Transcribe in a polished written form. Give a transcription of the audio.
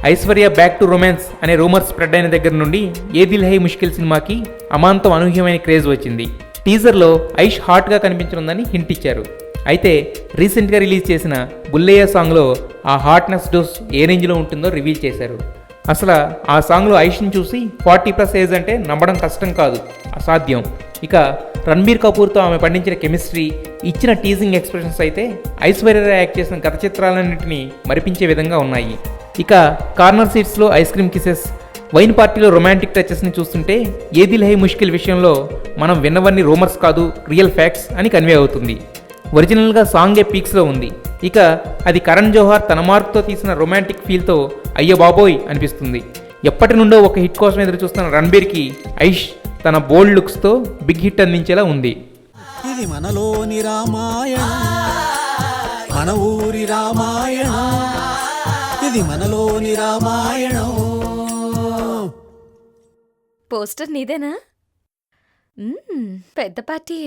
Aishwarya back to romance అనే rumours spread అయిన దగ్గర నుండి ఏ దిల్ హై ముష్కిల్ సినిమాకి అమాంతం అనూహ్యమైన క్రేజ్ వచ్చింది. టీజర్లో ఐష్ హాట్గా కనిపించనుందని హింట్ ఇచ్చారు. అయితే రీసెంట్గా రిలీజ్ చేసిన బుల్లయ్య సాంగ్లో ఆ హాట్నెస్ డోస్ ఏ రేంజ్లో ఉంటుందో రివీల్ చేశారు. అసలు ఆ సాంగ్లో ఐష్ని చూసి 40+ ఏజ్ అంటే నమ్మడం కష్టం కాదు, అసాధ్యం. ఇక రణబీర్ కపూర్తో ఆమె పండించిన కెమిస్ట్రీ, ఇచ్చిన టీజింగ్ ఎక్స్ప్రెషన్స్ అయితే ఐశ్వర్య యాక్ట్ చేసిన గత చిత్రాలన్నింటినీ మరిపించే విధంగా ఉన్నాయి. ఇక కార్నర్ సీట్స్లో ఐస్ క్రీమ్ కిసెస్, వైన్ పార్టీలో రొమాంటిక్ టచెస్ని చూస్తుంటే ఏ దిల్ హై ముష్కిల్ విషయంలో మనం విన్నవన్నీ రూమర్స్ కాదు, రియల్ ఫ్యాక్ట్స్ అని కన్వే అవుతుంది. ఒరిజినల్గా సాంగే పీక్స్లో ఉంది. ఇక అది కరణ్ జోహార్ తన మార్క్తో తీసిన రొమాంటిక్ ఫీల్తో అయ్యో బాబోయ్ అనిపిస్తుంది. ఎప్పటి నుండో ఒక హిట్ కోసం ఎదురు చూస్తున్న రణబీర్కి ఐష్ తన బోల్డ్ లుక్స్తో బిగ్ హిట్ అందించేలా ఉంది. ఇది మనలోని రామాయణం, మన ఊరి రామాయణం, ఇది మనలోని రామాయణం. పోస్టర్ నీదేనా? పెద్ద పార్టీ.